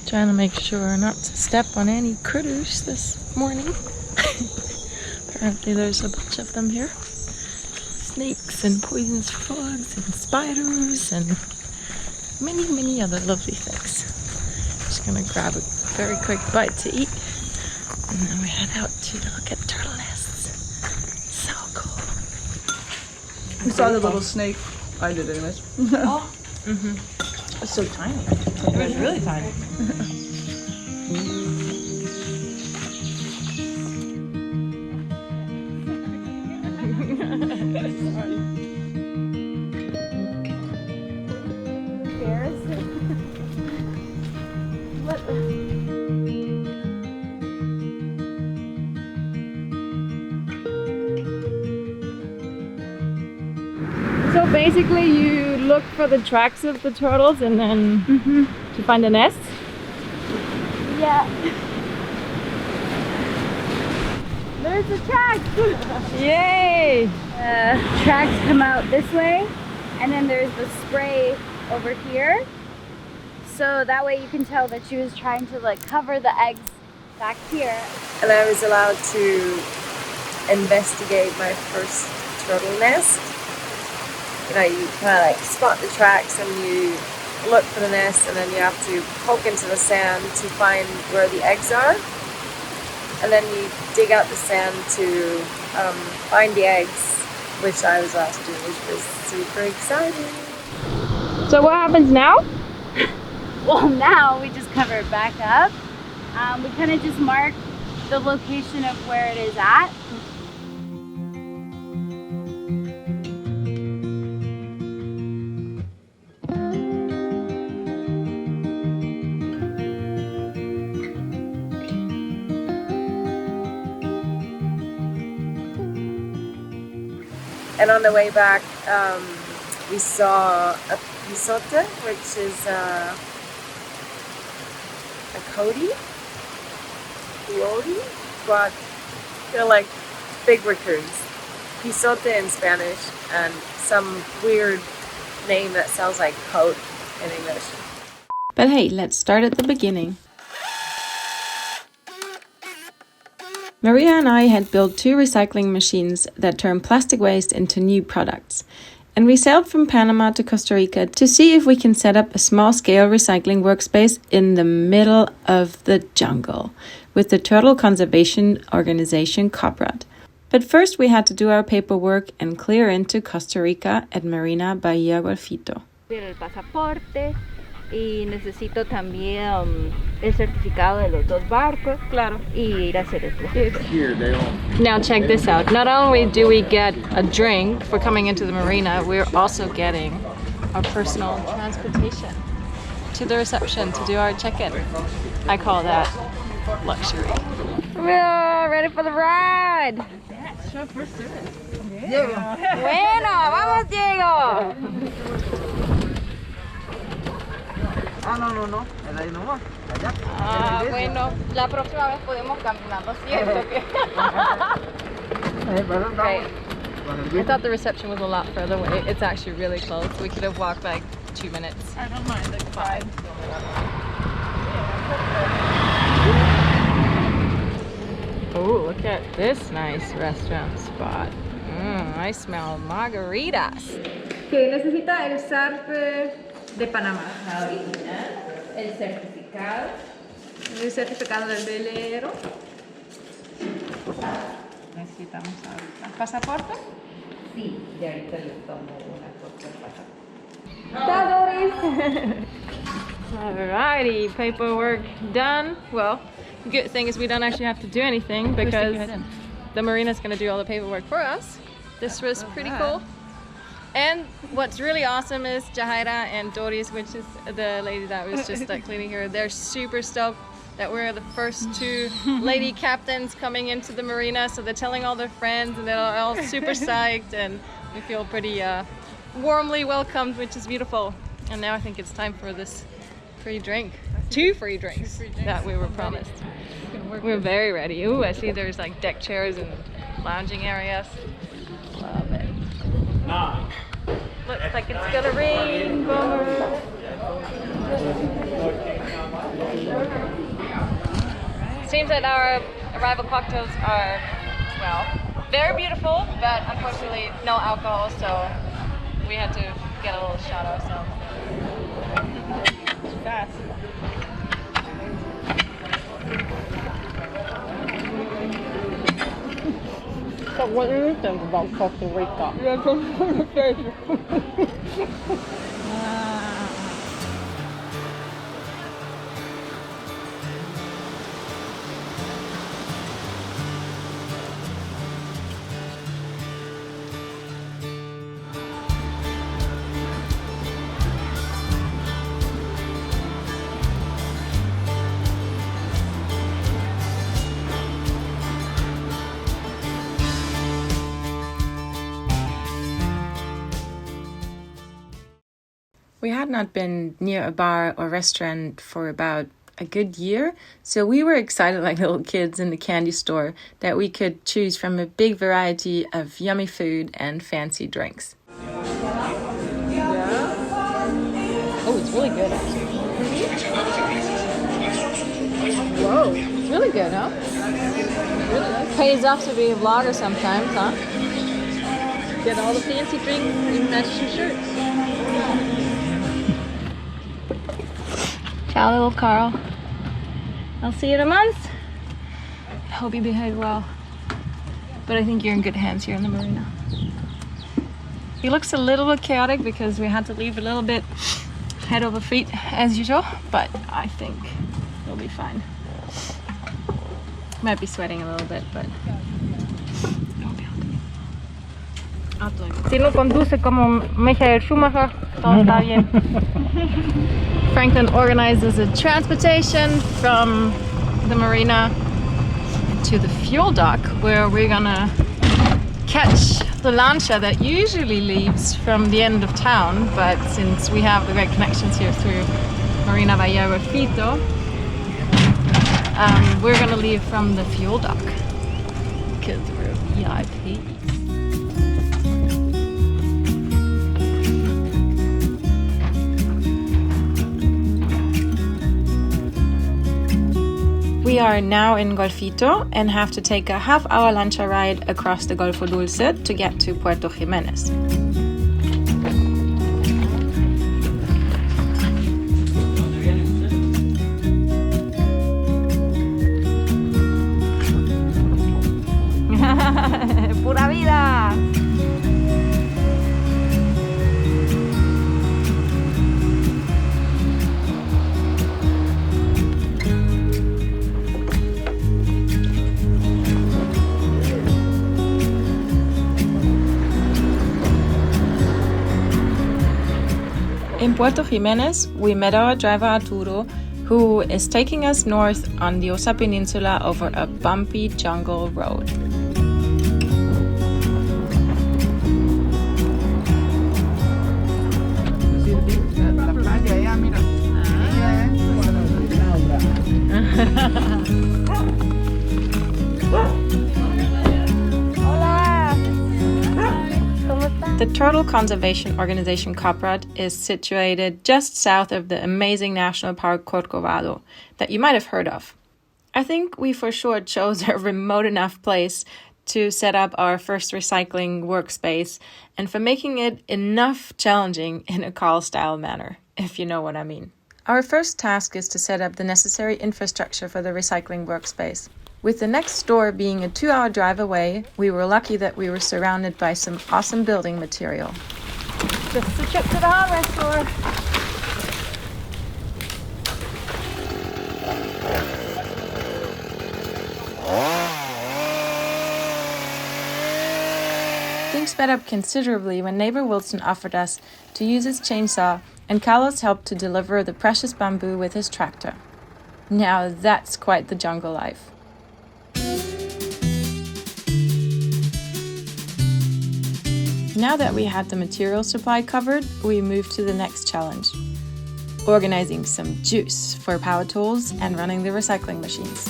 Trying to make sure not to step on any critters this morning. Apparently there's a bunch of them here. Snakes and poisonous frogs and spiders and many other lovely things. Just gonna grab a very quick bite to eat and then we head out to look at turtle nests. So cool. We saw the little snake. I did anyways. Oh. It's so tiny. It was really tiny. So basically you look for the tracks of the turtles and then to find a nest? Yeah. There's the tracks! Yay! Tracks come out this way, and then there's the spray over here. So that way you can tell that she was trying to like cover the eggs back here. And I was allowed to investigate my first turtle nest. You know, you kind of like spot the tracks and you look for the nest, and then you have to poke into the sand to find where the eggs are. And then you dig out the sand to find the eggs, which I was asked to do, which was super exciting. So what happens now? Well, now we just cover it back up. We kind of just mark the location of where it is at. And on the way back, we saw a pisote, which is a coyote, but they're like big raccoons. Pisote in Spanish, and some weird name that sounds like coat in English. But hey, let's start at the beginning. Maria and I had built 2 recycling machines that turn plastic waste into new products. And we sailed from Panama to Costa Rica to see if we can set up a small-scale recycling workspace in the middle of the jungle with the turtle conservation organization COPRAD. But first we had to do our paperwork and clear into Costa Rica at Marina Bahía Golfito. El pasaporte y necesito también el certificado de los 2 barcos. Claro. Y ir a hacer el proceso. Now check this out. Not only do we get a drink for coming into the marina, we're also getting our personal transportation to the reception to do our check-in. I call that luxury. We're ready for the ride. Show first service. Yeah. Bueno, vamos Diego. No. Es ahí nomás. Allá. Bueno, la próxima vez podemos caminando, ¿cierto? Okay. I thought the reception was a lot further away. It's actually really close. We could have walked like 2 minutes. I don't mind, like 5. Oh, look at this nice restaurant spot. I smell margaritas. Que necesita el SARP de Panamá. La original, el certificado del velero. Necesitamos ahorita. ¿Pasaporte? Sí, y ahorita le tomo una foto del pasaporte. Alrighty, paperwork done. Well, the good thing is we don't actually have to do anything because the marina's going to do all the paperwork for us. This was pretty cool. And what's really awesome is Jahaira and Doris, which is the lady that was just cleaning here, they're super stoked that we're the first 2 lady captains coming into the marina. So they're telling all their friends and they're all super psyched, and we feel pretty warmly welcomed, which is beautiful. And now I think it's time for this free drink. 2 free drinks that we were promised. We're very ready. Ooh, I see there's like deck chairs and lounging areas. Love it. Looks like it's gonna rain. Bummer. means that our arrival cocktails are, well, very beautiful, but unfortunately no alcohol, so we had to get a little shot ourselves. Fast. So what do you think about Costa Rica? We had not been near a bar or restaurant for about a good year, so we were excited like little kids in the candy store that we could choose from a big variety of yummy food and fancy drinks. Oh, it's really good actually. Whoa, it's really good, huh? Really nice. Pays off to be a vlogger sometimes, huh? Get all the fancy drinks, even matching shirts. Ciao, little Carl. I'll see you in a month. I hope you behave well. But I think you're in good hands here in the marina. He looks a little bit chaotic because we had to leave a little bit head over feet as usual, but I think he'll be fine. Might be sweating a little bit, but it'll be okay. Si no conduce como Michael Schumacher, todo está bien. Franklin organizes a transportation from the marina to the fuel dock, where we're gonna catch the lancha that usually leaves from the end of town, but since we have the great connections here through Marina Vallarofito, we're gonna leave from the fuel dock because we're VIP. We are now in Golfito and have to take a half-hour lancha ride across the Golfo Dulce to get to Puerto Jimenez. Pura vida! In Puerto Jimenez, we met our driver Arturo, who is taking us north on the Osa Peninsula over a bumpy jungle road. The Turtle Conservation Organization Coprod is situated just south of the amazing National Park Corcovado that you might have heard of. I think we for sure chose a remote enough place to set up our first recycling workspace and for making it enough challenging in a Karl-style manner, if you know what I mean. Our first task is to set up the necessary infrastructure for the recycling workspace. With the next store being a 2-hour drive away, we were lucky that we were surrounded by some awesome building material. Just a trip to the hardware store. Things sped up considerably when neighbor Wilson offered us to use his chainsaw, and Carlos helped to deliver the precious bamboo with his tractor. Now that's quite the jungle life. Now that we had the material supply covered, we moved to the next challenge: organizing some juice for power tools and running the recycling machines.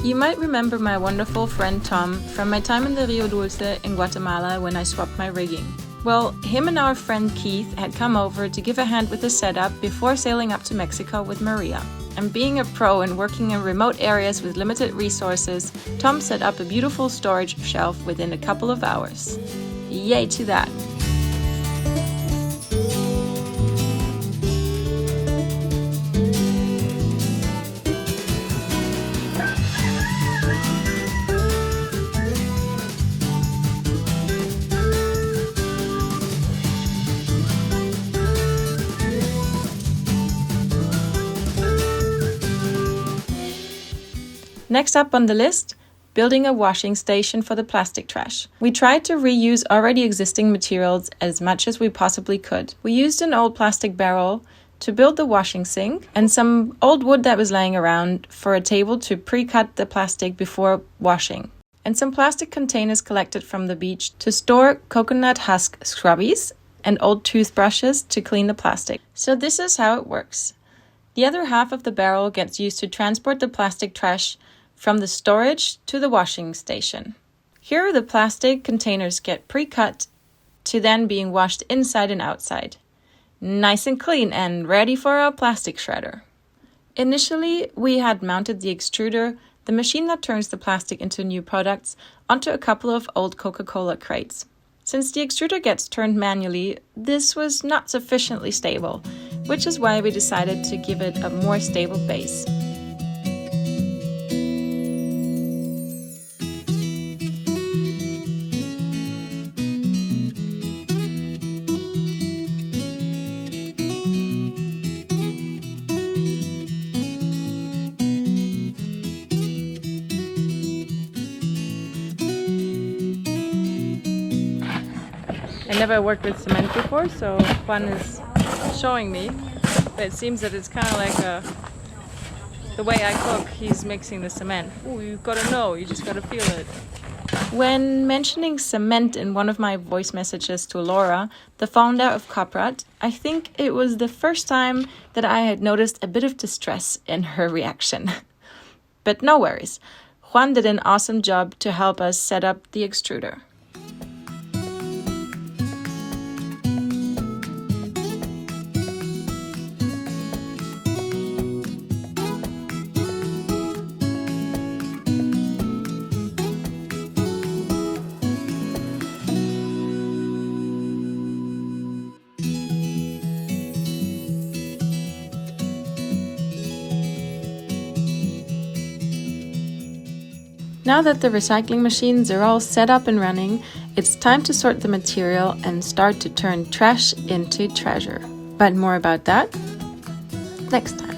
You might remember my wonderful friend Tom from my time in the Rio Dulce in Guatemala when I swapped my rigging. Well, him and our friend Keith had come over to give a hand with the setup before sailing up to Mexico with Maria. And being a pro and working in remote areas with limited resources, Tom set up a beautiful storage shelf within a couple of hours. Yay to that! Next up on the list, building a washing station for the plastic trash. We tried to reuse already existing materials as much as we possibly could. We used an old plastic barrel to build the washing sink and some old wood that was laying around for a table to pre-cut the plastic before washing. And some plastic containers collected from the beach to store coconut husk scrubbies and old toothbrushes to clean the plastic. So this is how it works. The other half of the barrel gets used to transport the plastic trash from the storage to the washing station. Here the plastic containers get pre-cut to then being washed inside and outside. Nice and clean and ready for a plastic shredder. Initially, we had mounted the extruder, the machine that turns the plastic into new products, onto a couple of old Coca-Cola crates. Since the extruder gets turned manually, this was not sufficiently stable, which is why we decided to give it a more stable base. I never worked with cement before, so Juan is showing me. But it seems that it's kind of like the way I cook, he's mixing the cement. Ooh, you gotta know, you just gotta feel it. When mentioning cement in one of my voice messages to Laura, the founder of Coprad, I think it was the first time that I had noticed a bit of distress in her reaction. But no worries, Juan did an awesome job to help us set up the extruder. Now that the recycling machines are all set up and running, it's time to sort the material and start to turn trash into treasure. But more about that next time.